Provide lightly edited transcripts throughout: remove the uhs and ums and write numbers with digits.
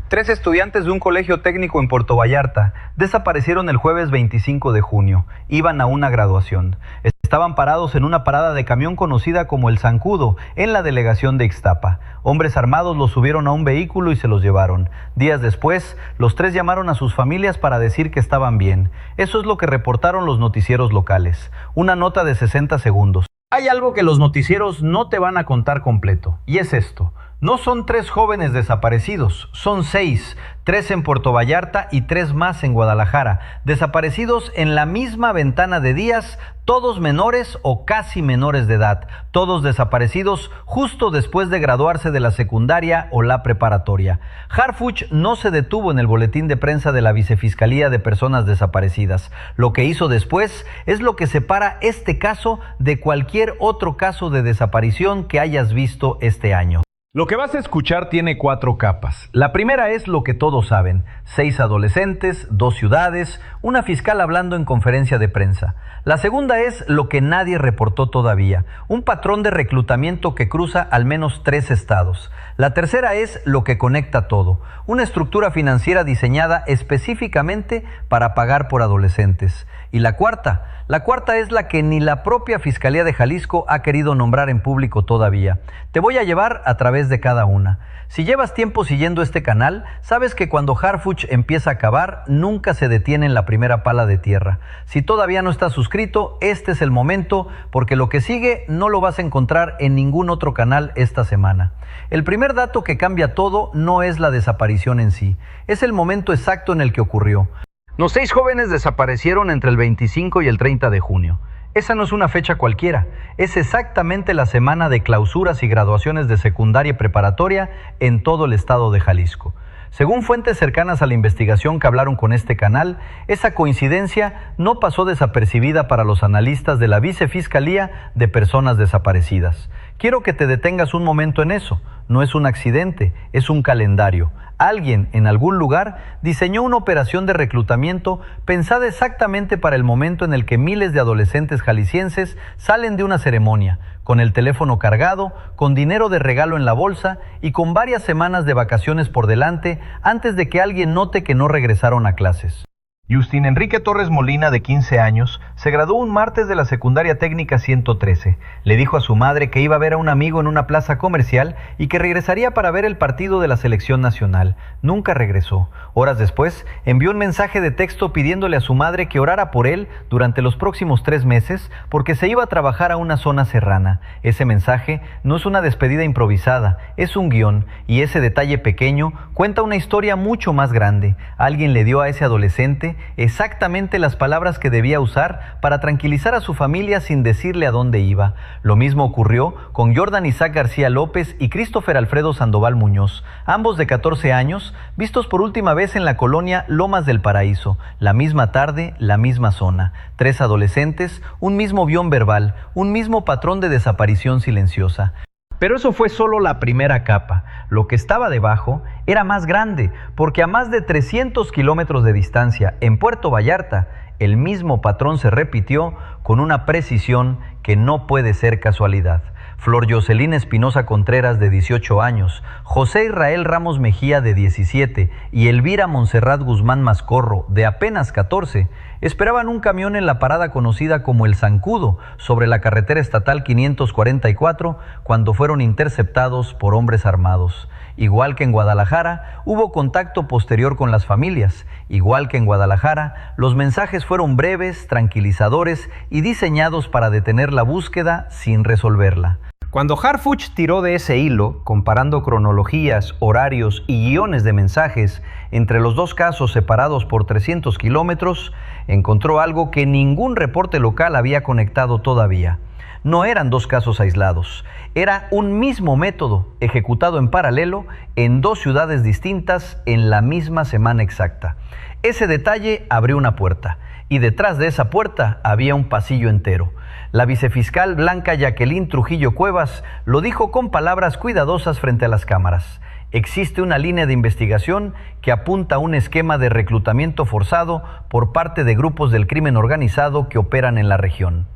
Tres estudiantes de un colegio técnico en Puerto Vallarta desaparecieron el jueves 25 de junio. Iban a una graduación. Estaban parados en una parada de camión conocida como El Zancudo, en la delegación de Ixtapa. Hombres armados los subieron a un vehículo y se los llevaron. Días después, los tres llamaron a sus familias para decir que estaban bien. Eso es lo que reportaron los noticieros locales. Una nota de 60 segundos. Hay algo que los noticieros no te van a contar completo, y es esto. No son tres jóvenes desaparecidos, son seis, tres en Puerto Vallarta y tres más en Guadalajara, desaparecidos en la misma ventana de días, todos menores o casi menores de edad, todos desaparecidos justo después de graduarse de la secundaria o la preparatoria. Harfuch no se detuvo en el boletín de prensa de la Vicefiscalía de Personas Desaparecidas. Lo que hizo después es lo que separa este caso de cualquier otro caso de desaparición que hayas visto este año. Lo que vas a escuchar tiene 4 capas. La primera es lo que todos saben: 6 adolescentes, 2 ciudades, una fiscal hablando en conferencia de prensa. La segunda es lo que nadie reportó todavía: un patrón de reclutamiento que cruza al menos 3 estados. La tercera es lo que conecta todo: una estructura financiera diseñada específicamente para pagar por adolescentes. Y la cuarta es la que ni la propia Fiscalía de Jalisco ha querido nombrar en público todavía. Te voy a llevar a través de cada una. Si llevas tiempo siguiendo este canal, sabes que cuando Harfuch empieza a cavar, nunca se detiene en la primera pala de tierra. Si todavía no estás suscrito, este es el momento, porque lo que sigue no lo vas a encontrar en ningún otro canal esta semana. El primer dato que cambia todo no es la desaparición en sí, es el momento exacto en el que ocurrió. Los 6 jóvenes desaparecieron entre el 25 y el 30 de junio. Esa no es una fecha cualquiera, es exactamente la semana de clausuras y graduaciones de secundaria y preparatoria en todo el estado de Jalisco. Según fuentes cercanas a la investigación que hablaron con este canal, esa coincidencia no pasó desapercibida para los analistas de la Vicefiscalía de Personas Desaparecidas. Quiero que te detengas un momento en eso. No es un accidente, es un calendario. Alguien en algún lugar diseñó una operación de reclutamiento pensada exactamente para el momento en el que miles de adolescentes jaliscienses salen de una ceremonia, con el teléfono cargado, con dinero de regalo en la bolsa y con varias semanas de vacaciones por delante antes de que alguien note que no regresaron a clases. Justin Enrique Torres Molina, de 15 años, se graduó un martes de la secundaria técnica 113. Le dijo a su madre que iba a ver a un amigo en una plaza comercial y que regresaría para ver el partido de la selección nacional. Nunca regresó. Horas después, envió un mensaje de texto pidiéndole a su madre que orara por él durante los próximos 3 meses porque se iba a trabajar a una zona serrana. Ese mensaje no es una despedida improvisada, es un guión, y ese detalle pequeño cuenta una historia mucho más grande. Alguien le dio a ese adolescente exactamente las palabras que debía usar para tranquilizar a su familia sin decirle a dónde iba. Lo mismo ocurrió con Jordan Isaac García López y Christopher Alfredo Sandoval Muñoz, ambos de 14 años, vistos por última vez en la colonia Lomas del Paraíso, la misma tarde, la misma zona. 3 adolescentes, un mismo guión verbal, un mismo patrón de desaparición silenciosa. Pero eso fue solo la primera capa. Lo que estaba debajo era más grande, porque a más de 300 kilómetros de distancia, en Puerto Vallarta, el mismo patrón se repitió con una precisión que no puede ser casualidad. Flor Jocelyn Espinosa Contreras, de 18 años, José Israel Ramos Mejía, de 17, y Elvira Montserrat Guzmán Mascorro, de apenas 14, esperaban un camión en la parada conocida como El Zancudo, sobre la carretera estatal 544, cuando fueron interceptados por hombres armados. Igual que en Guadalajara, hubo contacto posterior con las familias. Igual que en Guadalajara, los mensajes fueron breves, tranquilizadores y diseñados para detener la búsqueda sin resolverla. Cuando Harfuch tiró de ese hilo, comparando cronologías, horarios y guiones de mensajes entre los 2 casos separados por 300 kilómetros, encontró algo que ningún reporte local había conectado todavía. No eran 2 casos aislados, era un mismo método ejecutado en paralelo en 2 ciudades distintas en la misma semana exacta. Ese detalle abrió una puerta, y detrás de esa puerta había un pasillo entero. La vicefiscal Blanca Jacqueline Trujillo Cuevas lo dijo con palabras cuidadosas frente a las cámaras. Existe una línea de investigación que apunta a un esquema de reclutamiento forzado por parte de grupos del crimen organizado que operan en la región.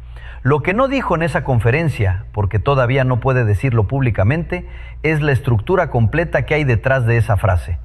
Lo que no dijo en esa conferencia, porque todavía no puede decirlo públicamente, es la estructura completa que hay detrás de esa frase.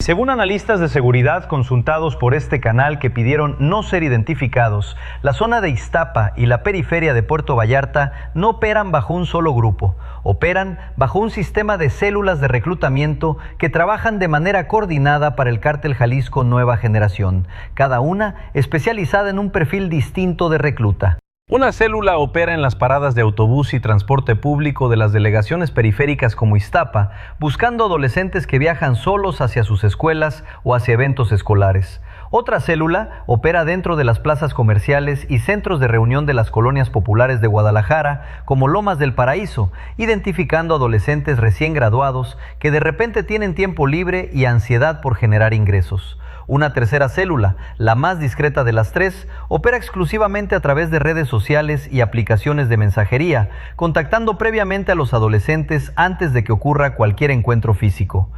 Según analistas de seguridad consultados por este canal que pidieron no ser identificados, la zona de Iztapa y la periferia de Puerto Vallarta no operan bajo un solo grupo, operan bajo un sistema de células de reclutamiento que trabajan de manera coordinada para el Cártel Jalisco Nueva Generación, cada una especializada en un perfil distinto de recluta. Una célula opera en las paradas de autobús y transporte público de las delegaciones periféricas como Iztapa, buscando adolescentes que viajan solos hacia sus escuelas o hacia eventos escolares. Otra célula opera dentro de las plazas comerciales y centros de reunión de las colonias populares de Guadalajara, como Lomas del Paraíso, identificando adolescentes recién graduados que de repente tienen tiempo libre y ansiedad por generar ingresos. Una tercera célula, la más discreta de las tres, opera exclusivamente a través de redes sociales y aplicaciones de mensajería, contactando previamente a los adolescentes antes de que ocurra cualquier encuentro físico.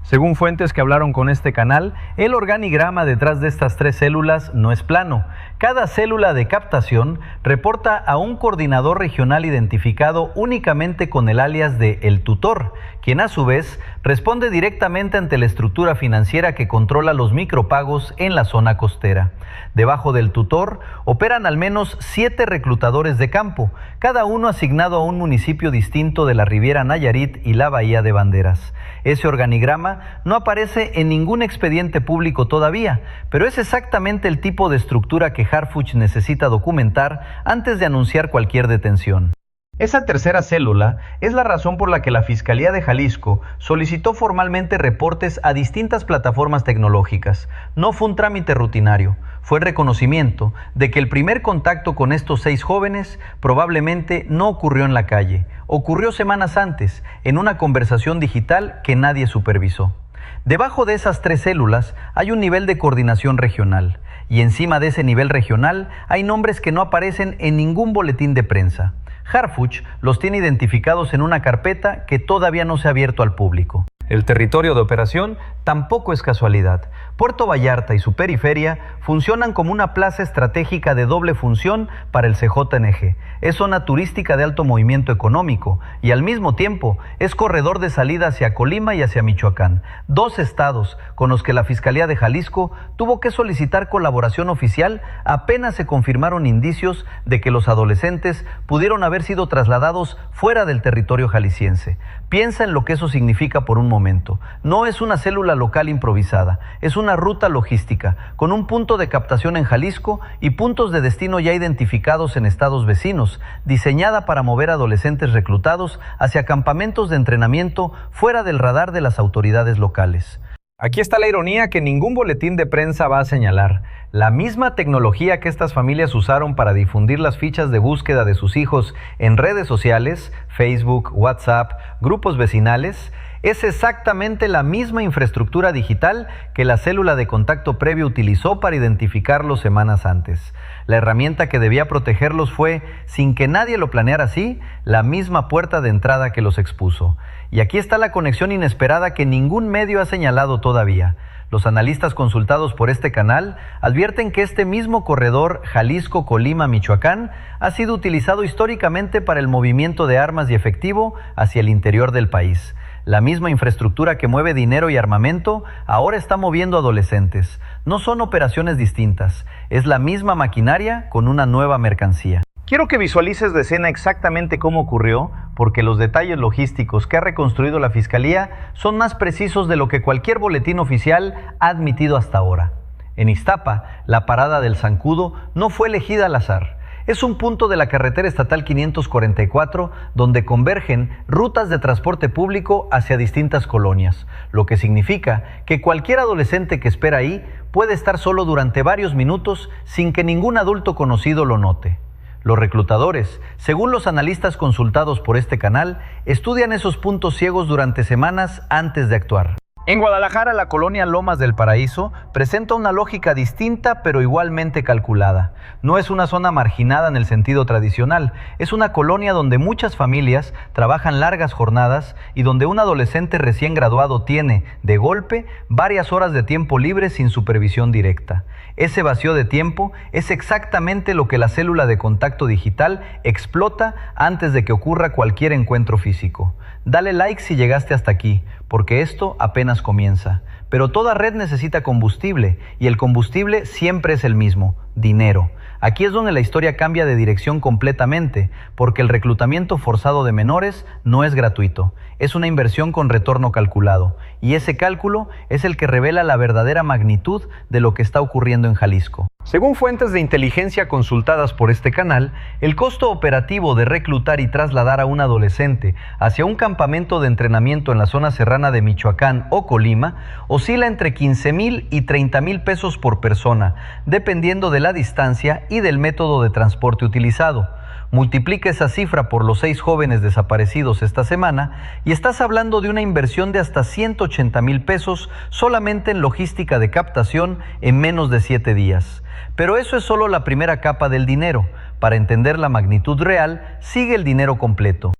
Según fuentes que hablaron con este canal, el organigrama detrás de estas tres células no es plano. Cada célula de captación reporta a un coordinador regional identificado únicamente con el alias de El Tutor, quien a su vez responde directamente ante la estructura financiera que controla los micropagos en la zona costera. Debajo del Tutor operan al menos 7 reclutadores de campo, cada uno asignado a un municipio distinto de la Riviera Nayarit y la Bahía de Banderas. Ese organigrama no aparece en ningún expediente público todavía, pero es exactamente el tipo de estructura que Harfuch necesita documentar antes de anunciar cualquier detención. Esa tercera célula es la razón por la que la Fiscalía de Jalisco solicitó formalmente reportes a distintas plataformas tecnológicas. No fue un trámite rutinario, fue el reconocimiento de que el primer contacto con estos 6 jóvenes probablemente no ocurrió en la calle, ocurrió semanas antes, en una conversación digital que nadie supervisó. Debajo de esas 3 células hay un nivel de coordinación regional, y encima de ese nivel regional hay nombres que no aparecen en ningún boletín de prensa. Harfuch los tiene identificados en una carpeta que todavía no se ha abierto al público. El territorio de operación tampoco es casualidad. Puerto Vallarta y su periferia funcionan como una plaza estratégica de doble función para el CJNG. Es zona turística de alto movimiento económico y al mismo tiempo es corredor de salida hacia Colima y hacia Michoacán, 2 estados con los que la Fiscalía de Jalisco tuvo que solicitar colaboración oficial apenas se confirmaron indicios de que los adolescentes pudieron haber sido trasladados fuera del territorio jalisciense. Piensa en lo que eso significa por un momento. No es una célula local improvisada, es una ruta logística, con un punto de captación en Jalisco y puntos de destino ya identificados en estados vecinos, diseñada para mover adolescentes reclutados hacia campamentos de entrenamiento fuera del radar de las autoridades locales. Aquí está la ironía que ningún boletín de prensa va a señalar. La misma tecnología que estas familias usaron para difundir las fichas de búsqueda de sus hijos en redes sociales, Facebook, WhatsApp, grupos vecinales, es exactamente la misma infraestructura digital que la célula de contacto previo utilizó para identificarlos semanas antes. La herramienta que debía protegerlos fue, sin que nadie lo planeara así, la misma puerta de entrada que los expuso. Y aquí está la conexión inesperada que ningún medio ha señalado todavía. Los analistas consultados por este canal advierten que este mismo corredor Jalisco-Colima-Michoacán ha sido utilizado históricamente para el movimiento de armas y efectivo hacia el interior del país. La misma infraestructura que mueve dinero y armamento ahora está moviendo adolescentes. No son operaciones distintas, es la misma maquinaria con una nueva mercancía. Quiero que visualices de escena exactamente cómo ocurrió, porque los detalles logísticos que ha reconstruido la Fiscalía son más precisos de lo que cualquier boletín oficial ha admitido hasta ahora. En Iztapa, la parada del Zancudo no fue elegida al azar. Es un punto de la carretera estatal 544 donde convergen rutas de transporte público hacia distintas colonias, lo que significa que cualquier adolescente que espera ahí puede estar solo durante varios minutos sin que ningún adulto conocido lo note. Los reclutadores, según los analistas consultados por este canal, estudian esos puntos ciegos durante semanas antes de actuar. En Guadalajara, la colonia Lomas del Paraíso presenta una lógica distinta pero igualmente calculada. No es una zona marginada en el sentido tradicional, es una colonia donde muchas familias trabajan largas jornadas y donde un adolescente recién graduado tiene, de golpe, varias horas de tiempo libre sin supervisión directa. Ese vacío de tiempo es exactamente lo que la célula de contacto digital explota antes de que ocurra cualquier encuentro físico. Dale like si llegaste hasta aquí, porque esto apenas comienza. Pero toda red necesita combustible, y el combustible siempre es el mismo: dinero. Aquí es donde la historia cambia de dirección completamente, porque el reclutamiento forzado de menores no es gratuito, es una inversión con retorno calculado, y ese cálculo es el que revela la verdadera magnitud de lo que está ocurriendo en Jalisco. Según fuentes de inteligencia consultadas por este canal, el costo operativo de reclutar y trasladar a un adolescente hacia un campamento de entrenamiento en la zona serrana de Michoacán o Colima oscila entre 15,000 y 30,000 pesos por persona, dependiendo de la distancia y del método de transporte utilizado. Multiplica esa cifra por los 6 jóvenes desaparecidos esta semana y estás hablando de una inversión de hasta 180,000 pesos solamente en logística de captación en menos de 7 días. Pero eso es solo la primera capa del dinero. Para entender la magnitud real, sigue el dinero completo.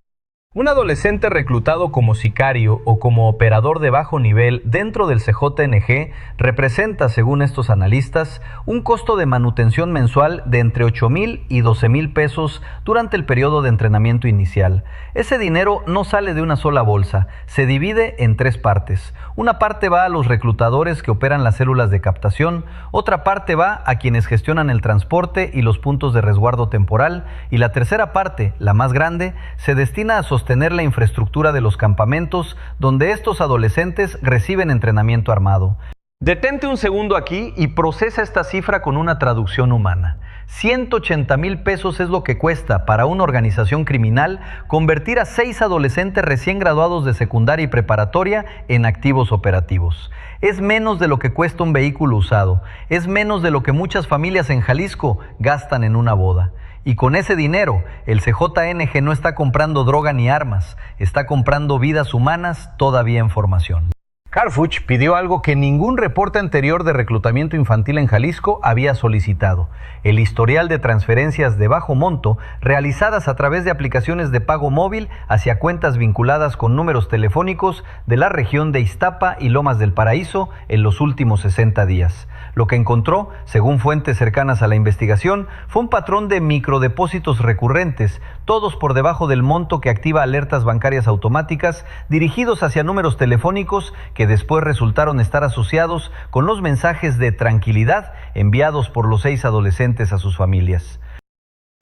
Un adolescente reclutado como sicario o como operador de bajo nivel dentro del CJNG representa, según estos analistas, un costo de manutención mensual de entre 8,000 y 12,000 pesos durante el periodo de entrenamiento inicial. Ese dinero no sale de una sola bolsa, se divide en 3 partes. Una parte va a los reclutadores que operan las células de captación, otra parte va a quienes gestionan el transporte y los puntos de resguardo temporal, y la tercera parte, la más grande, se destina a sostener la infraestructura de los campamentos donde estos adolescentes reciben entrenamiento armado. Detente un segundo aquí y procesa esta cifra con una traducción humana. 180,000 pesos es lo que cuesta para una organización criminal convertir a 6 adolescentes recién graduados de secundaria y preparatoria en activos operativos. Es menos de lo que cuesta un vehículo usado, es menos de lo que muchas familias en Jalisco gastan en una boda. Y con ese dinero, el CJNG no está comprando droga ni armas, está comprando vidas humanas todavía en formación. Harfuch pidió algo que ningún reporte anterior de reclutamiento infantil en Jalisco había solicitado: el historial de transferencias de bajo monto realizadas a través de aplicaciones de pago móvil hacia cuentas vinculadas con números telefónicos de la región de Iztapa y Lomas del Paraíso en los últimos 60 días. Lo que encontró, según fuentes cercanas a la investigación, fue un patrón de microdepósitos recurrentes, todos por debajo del monto que activa alertas bancarias automáticas dirigidos hacia números telefónicos que después resultaron estar asociados con los mensajes de tranquilidad enviados por los 6 adolescentes a sus familias.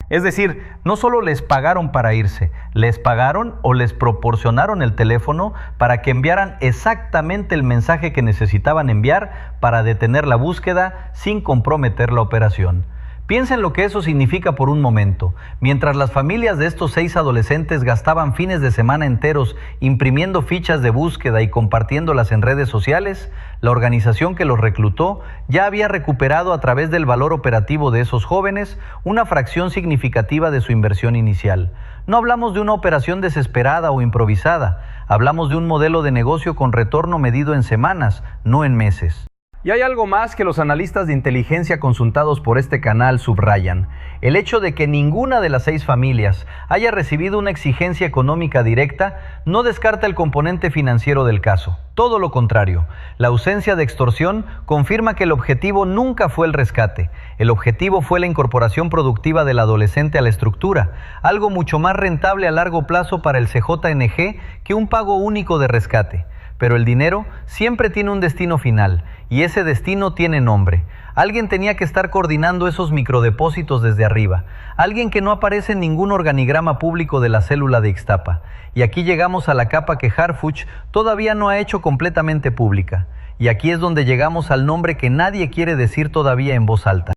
Es decir, no solo les pagaron para irse, les pagaron o les proporcionaron el teléfono para que enviaran exactamente el mensaje que necesitaban enviar para detener la búsqueda sin comprometer la operación. Piensen lo que eso significa por un momento. Mientras las familias de estos 6 adolescentes gastaban fines de semana enteros imprimiendo fichas de búsqueda y compartiéndolas en redes sociales, la organización que los reclutó ya había recuperado a través del valor operativo de esos jóvenes una fracción significativa de su inversión inicial. No hablamos de una operación desesperada o improvisada, hablamos de un modelo de negocio con retorno medido en semanas, no en meses. Y hay algo más que los analistas de inteligencia consultados por este canal subrayan: el hecho de que ninguna de las 6 familias haya recibido una exigencia económica directa no descarta el componente financiero del caso. Todo lo contrario, la ausencia de extorsión confirma que el objetivo nunca fue el rescate. El objetivo fue la incorporación productiva del adolescente a la estructura, algo mucho más rentable a largo plazo para el CJNG que un pago único de rescate. Pero el dinero siempre tiene un destino final, y ese destino tiene nombre. Alguien tenía que estar coordinando esos microdepósitos desde arriba, alguien que no aparece en ningún organigrama público de la célula de Ixtapa. Y aquí llegamos a la capa que Harfuch todavía no ha hecho completamente pública. Y aquí es donde llegamos al nombre que nadie quiere decir todavía en voz alta.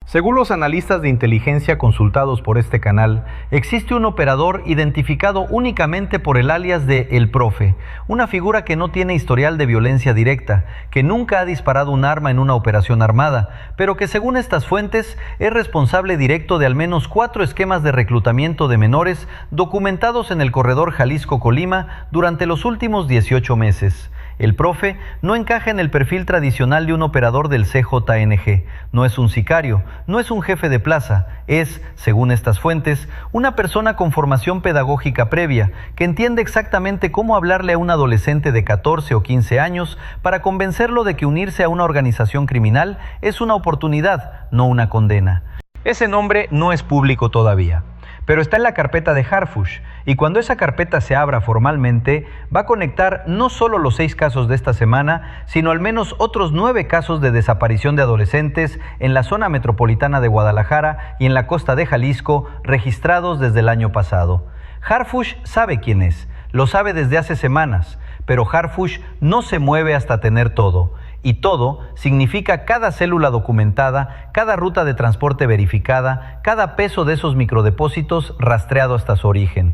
Según los analistas de inteligencia consultados por este canal, existe un operador identificado únicamente por el alias de El Profe, una figura que no tiene historial de violencia directa, que nunca ha disparado un arma en una operación armada, pero que según estas fuentes es responsable directo de al menos 4 esquemas de reclutamiento de menores documentados en el corredor Jalisco-Colima durante los últimos 18 meses. El Profe no encaja en el perfil tradicional de un operador del CJNG, no es un sicario, no es un jefe de plaza, es, según estas fuentes, una persona con formación pedagógica previa, que entiende exactamente cómo hablarle a un adolescente de 14 o 15 años para convencerlo de que unirse a una organización criminal es una oportunidad, no una condena. Ese nombre no es público todavía. pero está en la carpeta de Harfush, y cuando esa carpeta se abra formalmente, va a conectar no solo los 6 casos de esta semana, sino al menos otros 9 casos de desaparición de adolescentes en la zona metropolitana de Guadalajara y en la costa de Jalisco, registrados desde el año pasado. Harfush sabe quién es, lo sabe desde hace semanas, pero Harfush no se mueve hasta tener todo. Y todo significa cada célula documentada, cada ruta de transporte verificada, cada peso de esos microdepósitos rastreado hasta su origen.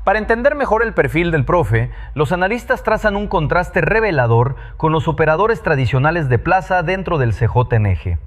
Para entender mejor el perfil del profe, los analistas trazan un contraste revelador con los operadores tradicionales de plaza dentro del CJNG.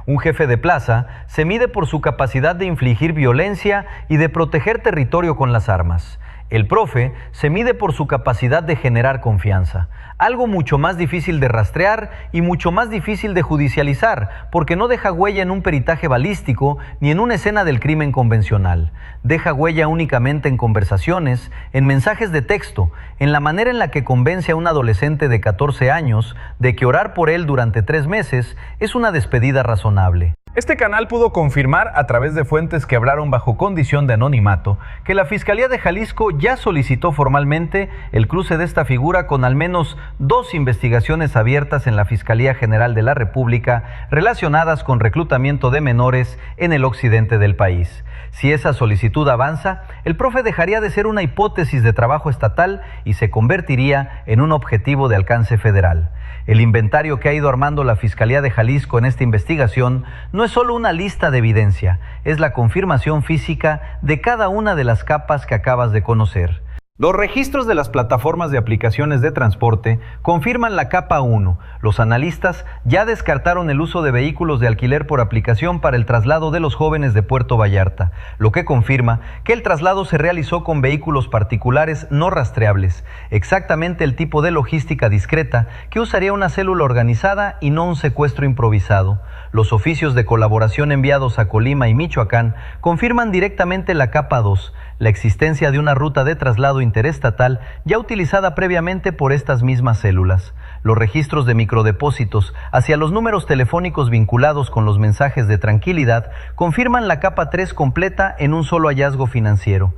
Un jefe de plaza se mide por su capacidad de infligir violencia y de proteger territorio con las armas. El profe se mide por su capacidad de generar confianza, algo mucho más difícil de rastrear y mucho más difícil de judicializar, porque no deja huella en un peritaje balístico ni en una escena del crimen convencional. Deja huella únicamente en conversaciones, en mensajes de texto, en la manera en la que convence a un adolescente de 14 años de que orar por él durante 3 meses es una despedida razonable. Este canal pudo confirmar a través de fuentes que hablaron bajo condición de anonimato que la Fiscalía de Jalisco ya solicitó formalmente el cruce de esta figura con al menos 2 investigaciones abiertas en la Fiscalía General de la República relacionadas con reclutamiento de menores en el occidente del país. Si esa solicitud avanza, el profe dejaría de ser una hipótesis de trabajo estatal y se convertiría en un objetivo de alcance federal. El inventario que ha ido armando la Fiscalía de Jalisco en esta investigación no es solo una lista de evidencia, es la confirmación física de cada una de las capas que acabas de conocer. Los registros de las plataformas de aplicaciones de transporte confirman la capa 1. Los analistas ya descartaron el uso de vehículos de alquiler por aplicación para el traslado de los jóvenes de Puerto Vallarta, lo que confirma que el traslado se realizó con vehículos particulares no rastreables, exactamente el tipo de logística discreta que usaría una célula organizada y no un secuestro improvisado. Los oficios de colaboración enviados a Colima y Michoacán confirman directamente la capa 2, la existencia de una ruta de traslado interestatal ya utilizada previamente por estas mismas células. Los registros de microdepósitos hacia los números telefónicos vinculados con los mensajes de tranquilidad confirman la capa 3 completa en un solo hallazgo financiero.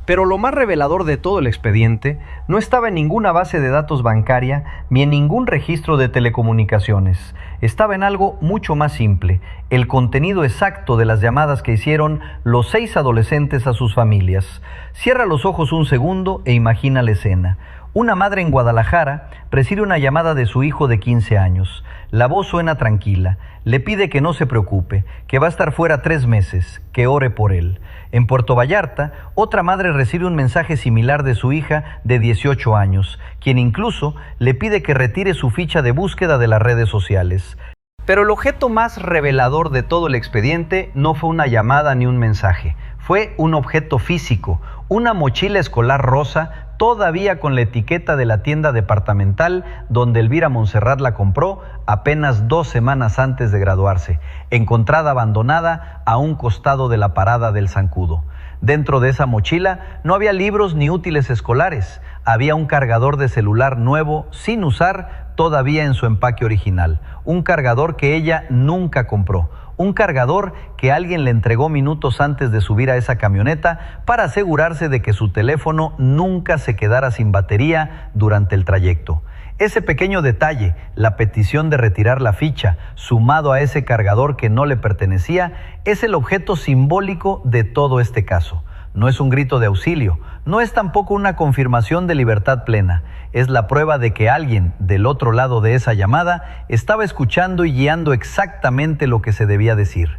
Pero lo más revelador de todo el expediente no estaba en ninguna base de datos bancaria ni en ningún registro de telecomunicaciones. Estaba en algo mucho más simple, el contenido exacto de las llamadas que hicieron los 6 adolescentes a sus familias. Cierra los ojos un segundo e imagina la escena. Una madre en Guadalajara recibe una llamada de su hijo de 15 años. La voz suena tranquila. Le pide que no se preocupe, que va a estar fuera 3 meses, que ore por él. En Puerto Vallarta, otra madre recibe un mensaje similar de su hija de 18 años, quien incluso le pide que retire su ficha de búsqueda de las redes sociales. Pero el objeto más revelador de todo el expediente no fue una llamada ni un mensaje. Fue un objeto físico, una mochila escolar rosa, todavía con la etiqueta de la tienda departamental donde Elvira Montserrat la compró apenas 2 semanas antes de graduarse, encontrada abandonada a un costado de la parada del Zancudo. Dentro de esa mochila no había libros ni útiles escolares, había un cargador de celular nuevo sin usar todavía en su empaque original, un cargador que ella nunca compró. Un cargador que alguien le entregó minutos antes de subir a esa camioneta para asegurarse de que su teléfono nunca se quedara sin batería durante el trayecto. Ese pequeño detalle, la petición de retirar la ficha, sumado a ese cargador que no le pertenecía, es el objeto simbólico de todo este caso. No es un grito de auxilio, no es tampoco una confirmación de libertad plena. Es la prueba de que alguien del otro lado de esa llamada estaba escuchando y guiando exactamente lo que se debía decir.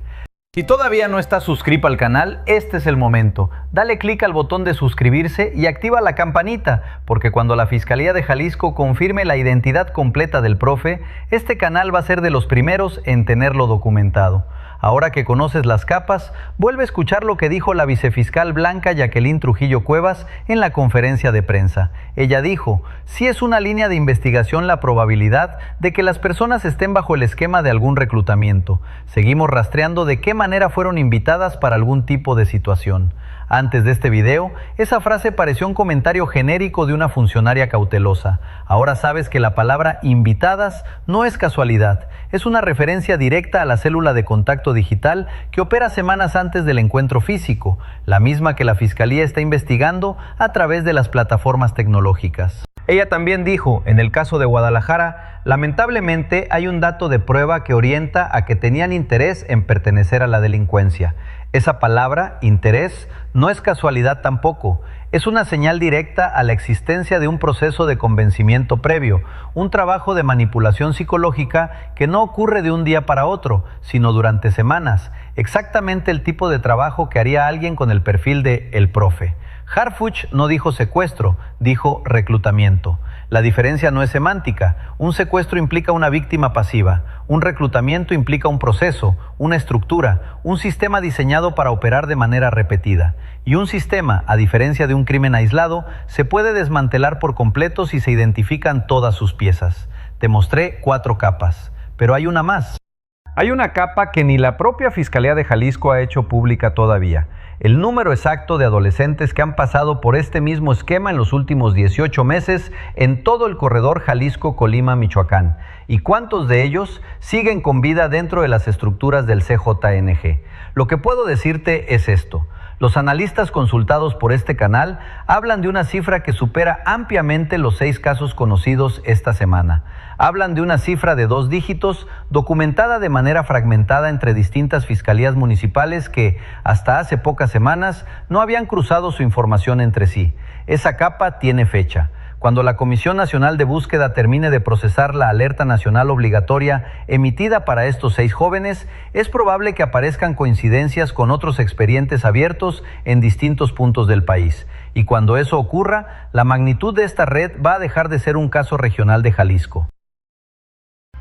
Si todavía no estás suscrito al canal, este es el momento. Dale clic al botón de suscribirse y activa la campanita, porque cuando la Fiscalía de Jalisco confirme la identidad completa del profe, este canal va a ser de los primeros en tenerlo documentado. Ahora que conoces las capas, vuelve a escuchar lo que dijo la vicefiscal Blanca Jacqueline Trujillo Cuevas en la conferencia de prensa. Ella dijo, sí es una línea de investigación la probabilidad de que las personas estén bajo el esquema de algún reclutamiento. Seguimos rastreando de qué manera fueron invitadas para algún tipo de situación. Antes de este video, esa frase pareció un comentario genérico de una funcionaria cautelosa. Ahora sabes que la palabra invitadas no es casualidad, es una referencia directa a la célula de contacto digital que opera semanas antes del encuentro físico, la misma que la Fiscalía está investigando a través de las plataformas tecnológicas. Ella también dijo, en el caso de Guadalajara, lamentablemente hay un dato de prueba que orienta a que tenían interés en pertenecer a la delincuencia. Esa palabra, interés, no es casualidad tampoco. Es una señal directa a la existencia de un proceso de convencimiento previo, un trabajo de manipulación psicológica que no ocurre de un día para otro, sino durante semanas. Exactamente el tipo de trabajo que haría alguien con el perfil de el profe. Harfuch no dijo secuestro, dijo reclutamiento. La diferencia no es semántica. Un secuestro implica una víctima pasiva. Un reclutamiento implica un proceso, una estructura, un sistema diseñado para operar de manera repetida. Y un sistema, a diferencia de un crimen aislado, se puede desmantelar por completo si se identifican todas sus piezas. Te mostré 4 capas, pero hay una más. Hay una capa que ni la propia Fiscalía de Jalisco ha hecho pública todavía. El número exacto de adolescentes que han pasado por este mismo esquema en los últimos 18 meses en todo el corredor Jalisco-Colima-Michoacán. ¿Y cuántos de ellos siguen con vida dentro de las estructuras del CJNG? Lo que puedo decirte es esto. Los analistas consultados por este canal hablan de una cifra que supera ampliamente los 6 casos conocidos esta semana. Hablan de una cifra de 2 dígitos documentada de manera fragmentada entre distintas fiscalías municipales que, hasta hace pocas semanas, no habían cruzado su información entre sí. Esa capa tiene fecha. Cuando la Comisión Nacional de Búsqueda termine de procesar la alerta nacional obligatoria emitida para estos 6 jóvenes, es probable que aparezcan coincidencias con otros expedientes abiertos en distintos puntos del país. Y cuando eso ocurra, la magnitud de esta red va a dejar de ser un caso regional de Jalisco.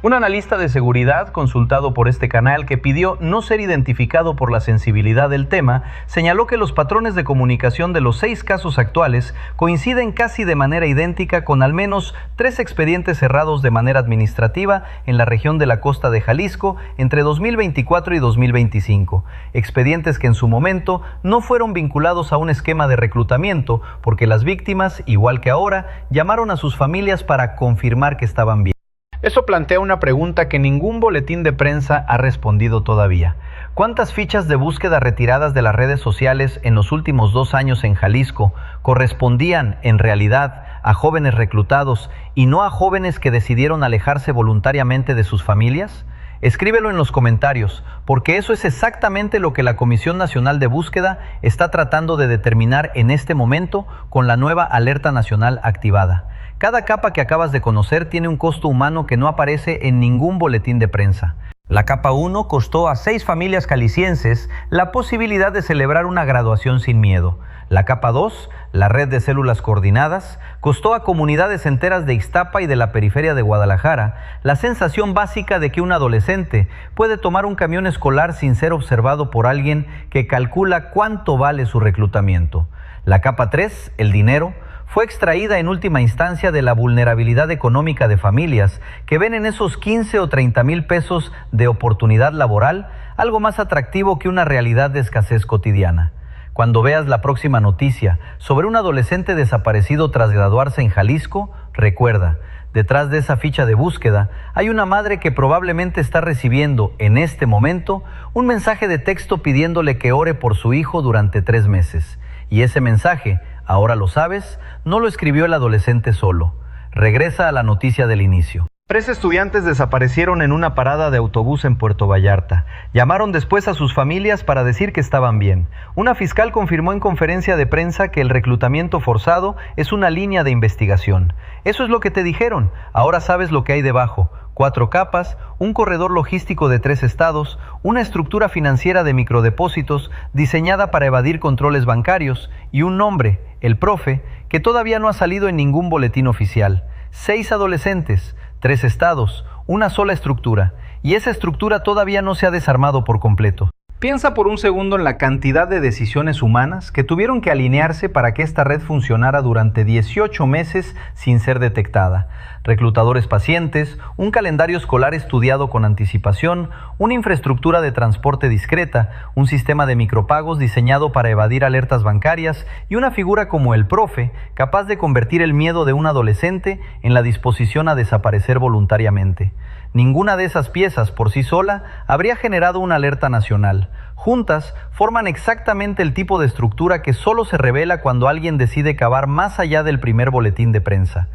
Un analista de seguridad consultado por este canal que pidió no ser identificado por la sensibilidad del tema, señaló que los patrones de comunicación de los 6 casos actuales coinciden casi de manera idéntica con al menos 3 expedientes cerrados de manera administrativa en la región de la costa de Jalisco entre 2024 y 2025. Expedientes que en su momento no fueron vinculados a un esquema de reclutamiento porque las víctimas, igual que ahora, llamaron a sus familias para confirmar que estaban bien. Eso plantea una pregunta que ningún boletín de prensa ha respondido todavía. ¿Cuántas fichas de búsqueda retiradas de las redes sociales en los últimos 2 años en Jalisco correspondían, en realidad, a jóvenes reclutados y no a jóvenes que decidieron alejarse voluntariamente de sus familias? Escríbelo en los comentarios, porque eso es exactamente lo que la Comisión Nacional de Búsqueda está tratando de determinar en este momento con la nueva alerta nacional activada. Cada capa que acabas de conocer tiene un costo humano que no aparece en ningún boletín de prensa. La capa 1 costó a 6 familias jaliscienses la posibilidad de celebrar una graduación sin miedo. La capa 2, la red de células coordinadas, costó a comunidades enteras de Ixtapa y de la periferia de Guadalajara la sensación básica de que un adolescente puede tomar un camión escolar sin ser observado por alguien que calcula cuánto vale su reclutamiento. La capa 3, el dinero, fue extraída en última instancia de la vulnerabilidad económica de familias que ven en esos 15 o 30 mil pesos de oportunidad laboral algo más atractivo que una realidad de escasez cotidiana. Cuando veas la próxima noticia sobre un adolescente desaparecido tras graduarse en Jalisco, recuerda, detrás de esa ficha de búsqueda hay una madre que probablemente está recibiendo en este momento un mensaje de texto pidiéndole que ore por su hijo durante 3 meses. Y ese mensaje, ahora lo sabes, no lo escribió el adolescente solo. Regresa a la noticia del inicio. 3 estudiantes desaparecieron en una parada de autobús en Puerto Vallarta. Llamaron después a sus familias para decir que estaban bien. Una fiscal confirmó en conferencia de prensa que el reclutamiento forzado es una línea de investigación. Eso es lo que te dijeron. Ahora sabes lo que hay debajo. 4 capas, un corredor logístico de 3 estados, una estructura financiera de microdepósitos diseñada para evadir controles bancarios y un nombre, el profe, que todavía no ha salido en ningún boletín oficial. 6 adolescentes, 3 estados, una sola estructura, y esa estructura todavía no se ha desarmado por completo. Piensa por un segundo en la cantidad de decisiones humanas que tuvieron que alinearse para que esta red funcionara durante 18 meses sin ser detectada. Reclutadores pacientes, un calendario escolar estudiado con anticipación, una infraestructura de transporte discreta, un sistema de micropagos diseñado para evadir alertas bancarias y una figura como el profe, capaz de convertir el miedo de un adolescente en la disposición a desaparecer voluntariamente. Ninguna de esas piezas por sí sola habría generado una alerta nacional. Juntas, forman exactamente el tipo de estructura que solo se revela cuando alguien decide cavar más allá del primer boletín de prensa.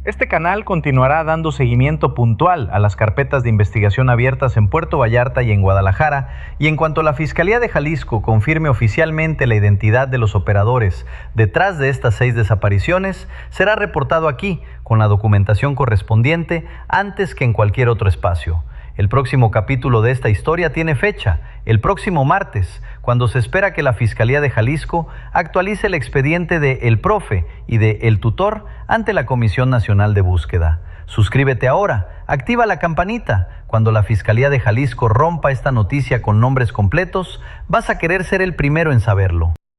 Este canal continuará dando seguimiento puntual a las carpetas de investigación abiertas en Puerto Vallarta y en Guadalajara, y en cuanto la Fiscalía de Jalisco confirme oficialmente la identidad de los operadores detrás de estas 6 desapariciones, será reportado aquí con la documentación correspondiente antes que en cualquier otro espacio. El próximo capítulo de esta historia tiene fecha, el próximo martes, cuando se espera que la Fiscalía de Jalisco actualice el expediente de El Profe y de El Tutor ante la Comisión Nacional de Búsqueda. Suscríbete ahora, activa la campanita. Cuando la Fiscalía de Jalisco rompa esta noticia con nombres completos, vas a querer ser el primero en saberlo.